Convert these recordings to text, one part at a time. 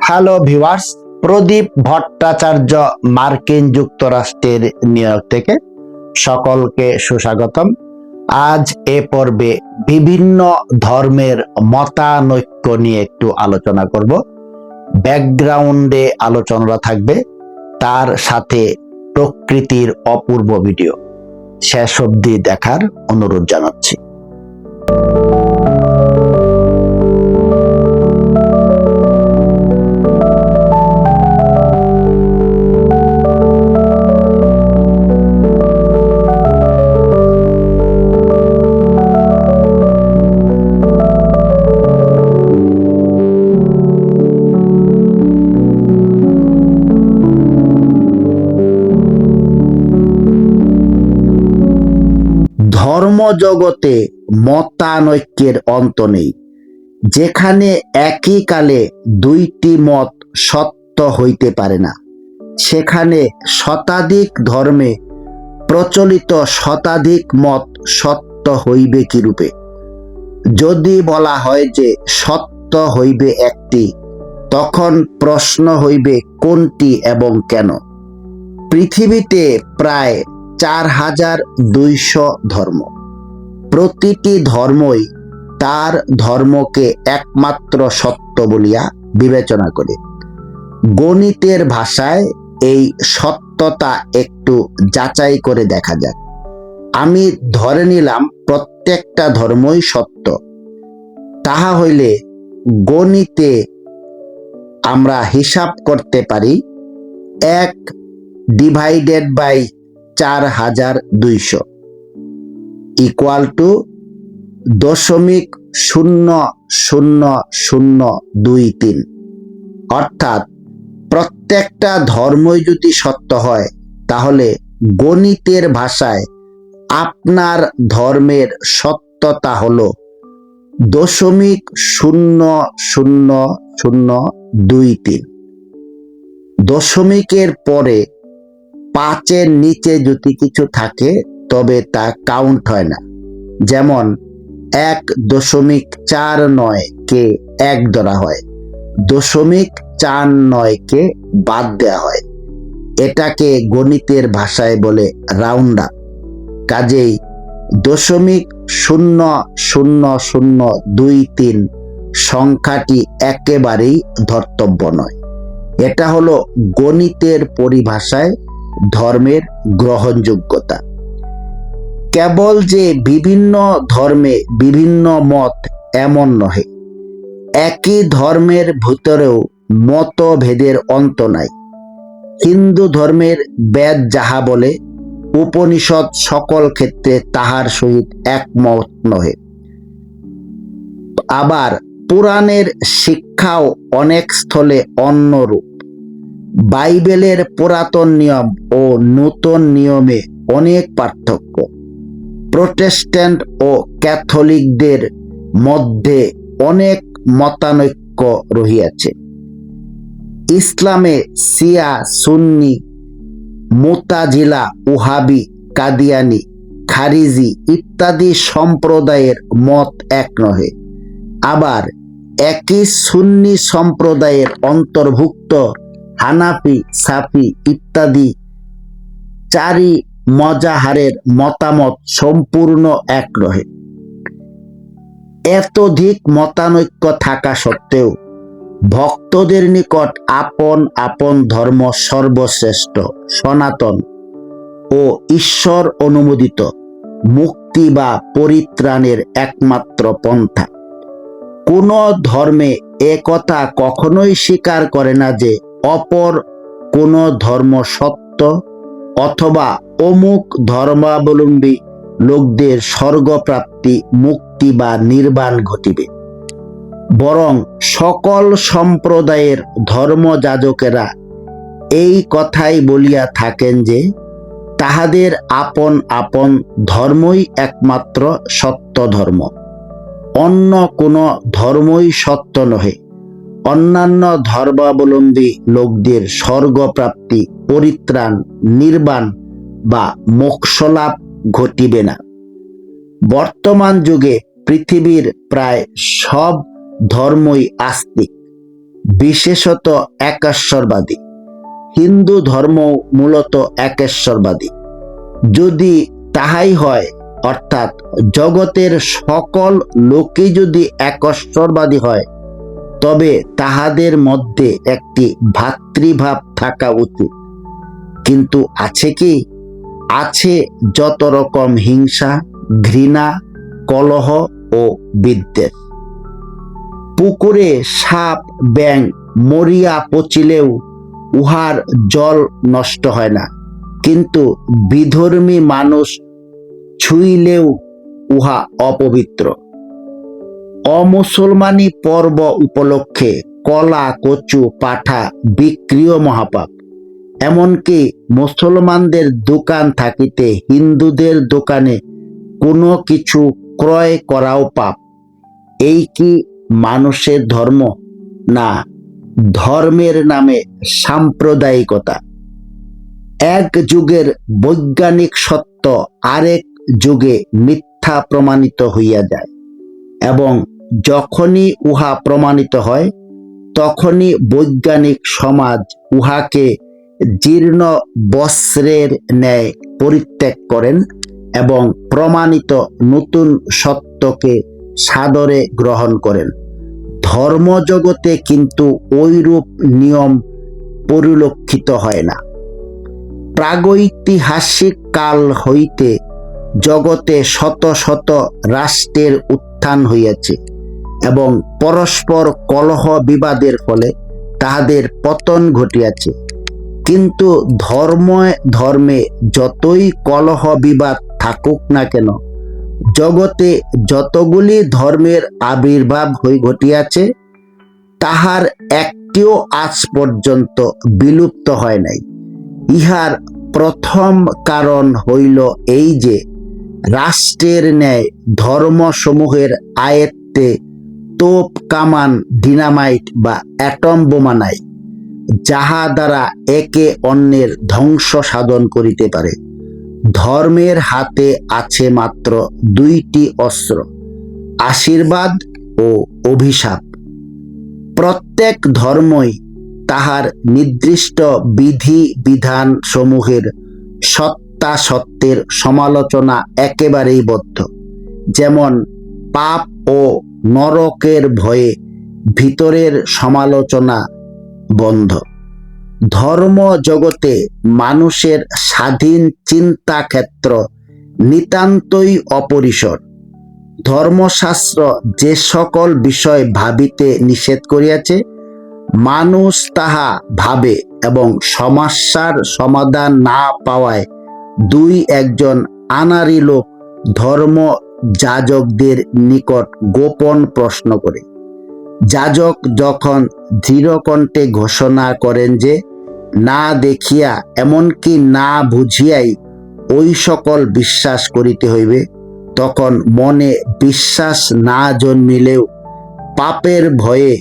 Hello viewers, প্রদীপ ভট্টাচার্য মার্কিন যুক্তরাষ্ট্রের new York থেকে সকলকে সুস্বাগতম। আজ এ পর্বে বিভিন্ন ধর্মের মতানৈক্য নিয়ে একটু আলোচনা করব। ব্যাকগ্রাউন্ডে আলোচনা থাকবে, তার সাথে প্রকৃতির অপূর্ব ভিডিও। শেষ অবধি দেখার অনুরোধ জানাচ্ছি। ধর্মজগতে মতানৈক্যের অন্ত নেই। যেখানে একই কালে দুইটি মত সত্য হইতে পারে না, সেখানে শতাধিক ধর্মে প্রচলিত শতাধিক মত সত্য হইবে কিরূপে? যদি বলা হয় যে সত্য হইবে একটি, তখন প্রশ্ন হইবে কোনটি এবং কেন? পৃথিবীতে প্রায় 4200 ধর্ম। প্রতিটি ধর্মই তার ধর্মকে একমাত্র সত্য বলিয়া বিবেচনা করে। গণিতের ভাষায় এই সত্যতা একটু যাচাই করে দেখা যাক। আমি ধরে নিলাম প্রত্যেকটা ধর্মই সত্য। তাহা হইলে গণিতে আমরা হিসাব করতে পারি 1 ডিভাইডেড বাই 4200 ইকুয়াল টু 0.00023। অর্থাৎ প্রত্যেকটা ধর্মই যদি সত্য হয়, তাহলে গণিতের ভাষায় আপনার ধর্মের সত্যতা হলো 0.00023। দশমিকের পরে 5-এর নিচে যদি কিছু থাকে তবে তা কাউন্ট হয় না। যেমন 1.49 কে 1 ধরা হয়, 0.49 কে বাদ দেওয়া হয়। এটাকে গণিতের ভাষায় বলে রাউন্ড আপ। কাজেই 0.00023 সংখ্যাটি একেবারেই ধর্তব্য নয়। এটা হলো গণিতের পরিভাষায় ধর্মের গ্রহণযোগ্যতা। কেবল যে বিভিন্ন ধর্মে বিভিন্ন মত এমন নহে, একই ধর্মের ভিতরেও মতভেদের অন্ত নাই। হিন্দু ধর্মের বেদ যাহা বলে, উপনিষদ সকল ক্ষেত্রে তাহার সহিত একমত নহে। আবার পুরাণের শিক্ষাও অনেক স্থলে অন্যরূপ। বাইবেলের পুরাতন নিয়ম ও নূতন নিয়মে অনেক পার্থক্য। প্রোটেস্ট্যান্ট ও ক্যাথলিকদের মধ্যে অনেক মতানৈক্য রহিয়াছে। ইসলামে শিয়া, সুন্নি, মুতাজিলা, ওহাবি, কাদিয়ানি, খারিজি ইত্যাদি সম্প্রদায়ের মত এক নহে। আবার একই সুন্নি সম্প্রদায়ের অন্তর্ভুক্ত হানাফি, সাফি ইত্যাদি 4 মজাহারের মতামত সম্পূর্ণ এক নহে। এতধিক মতানৈক্য থাকা সত্ত্বেও ভক্তদের নিকট আপন আপন ধর্ম সর্বশ্রেষ্ঠ, সনাতন ও ঈশ্বর অনুমোদিত মুক্তি বা পরিত্রাণের একমাত্র পন্থা। কোন ধর্মে একথা কখনোই স্বীকার করে না যে অপর কোন ধর্ম সত্য অথবা অমুক ধর্মাবলম্বী লোকদের স্বর্গপ্রাপ্তি, মুক্তি বা নির্বাণ ঘটিবে। বরং সকল সম্প্রদায়ের ধর্মযাজকেরা এই কথাই বলিয়া থাকেন যে তাহাদের আপন আপন ধর্মই একমাত্র সত্য ধর্ম, অন্য কোনো ধর্মই সত্য নহে। অন্যান্য ধর্মাবলম্বী লোকদের স্বর্গপ্রাপ্তি, পরিত্রাণ, নির্বাণ বা মোক্ষলাভ ঘটিবে না। বর্তমান যুগে পৃথিবীর প্রায় সব ধর্মই আস্তিক। বিশেষত একেশ্বরবাদী। হিন্দু ধর্ম মূলত একেশ্বরবাদী। যদি তাহাই হয়, অর্থাৎ জগতের সকল লোকই যদি একেশ্বরবাদী হয়, তবে তাহাদের মধ্যে একটি ভ্রাতৃভাব থাকা উচিত। কিন্তু আছে কি? আছে যত রকম হিংসা, ঘৃণা, কলহ ও বিদ্বেষ। পুকুরে সাপ ব্যাঙ মরিয়া পচিলেও উহার জল নষ্ট হয় না, কিন্তু বিধর্মী মানুষ ছুঁইলেও উহা অপবিত্র। অমুসলমানি পর্ব উপলক্ষে কলা, কচু, পাঠা বিক্রিও মহাপাপ। এমনকি মুসলমানদের দোকান থাকিতে হিন্দুদের দোকানে কোনো কিছু ক্রয় করাও পাপ। এই কি মানুষের ধর্ম? না, ধর্মের নামে সাম্প্রদায়িকতা। এক যুগের বৈজ্ঞানিক সত্য আরেক যুগে মিথ্যা প্রমাণিত হইয়া যায়, এবং যখনই উহা প্রমাণিত হয়, তখনই বৈজ্ঞানিক সমাজ উহাকে জীর্ণ বস্ত্রের ন্যায় পরিত্যাগ করেন এবং প্রমাণিত নতুন সত্যকে সাদরে গ্রহণ করেন। ধর্মজগতে কিন্তু ঐরূপ নিয়ম পরিলক্ষিত হয় না। প্রাগৈতিহাসিক কাল হইতে জগতে শত শত রাষ্ট্রের উত্থান হইয়াছে এবং পরস্পর কলহ বিবাদের ফলে তাহাদের পতন ঘটিয়াছে। কিন্তু ধর্মে যতই কলহ বিবাদ থাকুক না কেন, জগতে যতগুলি ধর্মের আবির্ভাব ঘটিয়াছে, তাহার একটিও আজ পর্যন্ত বিলুপ্ত হয় নাই। ইহার প্রথম কারণ হইল এই যে, রাষ্ট্রের ন্যায় ধর্মসমূহের আয়ত্তে তোপ, কামান, ডিনামাইট বা অ্যাটম বোমা নাই, যাহা দ্বারা একে অন্যের ধ্বংস সাধন করিতে পারে। ধর্মের হাতে আছে মাত্র দুইটি অস্ত্র, আশীর্বাদ ও অভিশাপ। প্রত্যেক ধর্মই তাহার নির্দিষ্ট বিধি বিধান সমূহের সত্যাসত্যের সমালোচনা একেবারেই বদ্ধ। যেমন পাপ ও নরকের ভয়ে ভিতরের সমালোচনা বন্ধ। ধর্ম জগতে মানুষের স্বাধীন চিন্তা ক্ষেত্র নিতান্তই অপরিসর। ধর্মশাস্ত্র যে সকল বিষয় ভাবিতে নিষেধ করিয়াছে, মানুষ তাহা ভাবে এবং সমস্যার সমাধান না পাওয়ায় দুই একজন আনাড়ি লোক ধর্ম যাজকদের নিকট গোপন প্রশ্ন করে। যাজক যখন দৃঢ়কণ্ঠে ঘোষণা করেন যে না দেখিয়া এমনকি না বুঝিয়াই ওই সকল বিশ্বাস করিতে হইবে, তখন মনে বিশ্বাস না জন্মিলেও পাপের ভয়ে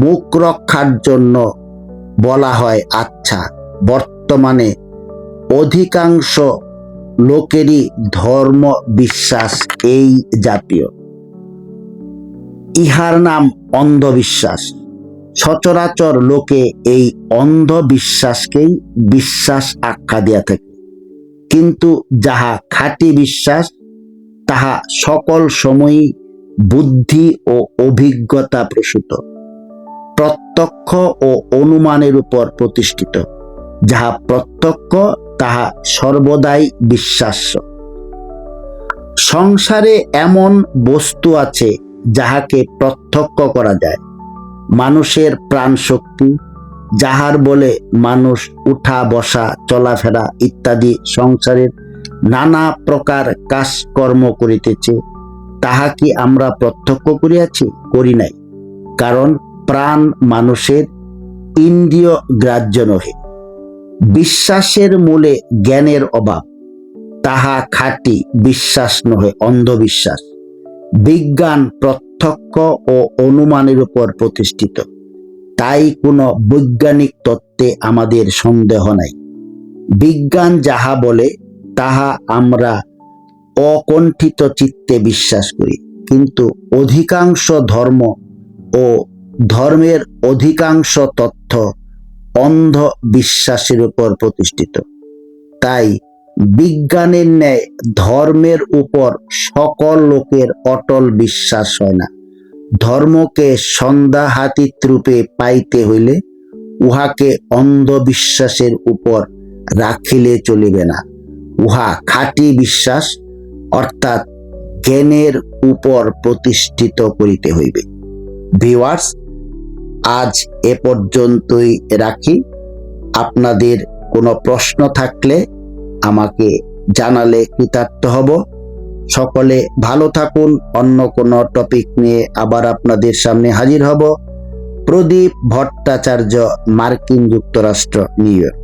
মুখ রক্ষার জন্য বলা হয়, আচ্ছা। বর্তমানে অধিকাংশ লোকেরই ধর্ম বিশ্বাস এই জাতীয়। ইহার নাম অন্ধবিশ্বাস। সচরাচর লোকে এই অন্ধবিশ্বাসকেই বিশ্বাস আখ্যা দিয়া থাকে, কিন্তু যাহা খাঁটি বিশ্বাস, তাহা সকল সময়ই বুদ্ধি ও অভিজ্ঞতা প্রসূত, প্রত্যক্ষ ও অনুমানের উপর প্রতিষ্ঠিত। যাহা প্রত্যক্ষ তাহা সর্বদাই বিশ্বাস্য। সংসারে এমন বস্তু আছে যাহাকে প্রত্যক্ষ করা যায়। মানুষের প্রাণ শক্তি, যাহার বলে মানুষ উঠা বসা চলাফেরা ইত্যাদি সংসারের নানা প্রকার কাজকর্ম করিতেছে, তাহা কি আমরা প্রত্যক্ষ করিয়াছি? করি নাই, কারণ প্রাণ মানুষের ইন্দ্রিয় গ্রাহ্য নহে। বিশ্বাসের মূলে জ্ঞানের অভাব, তাহা খাঁটি বিশ্বাস নহে, অন্ধবিশ্বাস। বিজ্ঞান প্রত্যক্ষ ও অনুমানের উপর প্রতিষ্ঠিত, তাই কোনো বৈজ্ঞানিক তত্ত্বে আমাদের সন্দেহ নাই। বিজ্ঞান যাহা বলে তাহা আমরা অকণ্ঠিত চিত্তে বিশ্বাস করি, কিন্তু অধিকাংশ ধর্ম ও ধর্মের অধিকাংশ তথ্য অন্ধ বিশ্বাসের উপর প্রতিষ্ঠিত। তাই বিজ্ঞানের ন্যায় ধর্মের উপর সকল লোকের অটল বিশ্বাস হয় না। ধর্মকে সন্দেহাতীত রূপে পাইতে হইলে উহাকে অন্ধবিশ্বাসের উপর রাখিলে চলিবে না। উহা খাঁটি বিশ্বাস অর্থাৎ জ্ঞানের উপর প্রতিষ্ঠিত করিতে হইবে। ভিউয়ার্স, আজ এ পর্যন্তই রাখি। আপনাদের কোনো প্রশ্ন থাকলে আমাকে জানালে কৃতার্থ হব। সকলে ভালো থাকুন। অন্য কোনো টপিক নিয়ে আবার আপনাদের সামনে হাজির হব। প্রদীপ ভট্টাচার্য, মার্কিন যুক্তরাষ্ট্র, নিউ ইয়র্ক।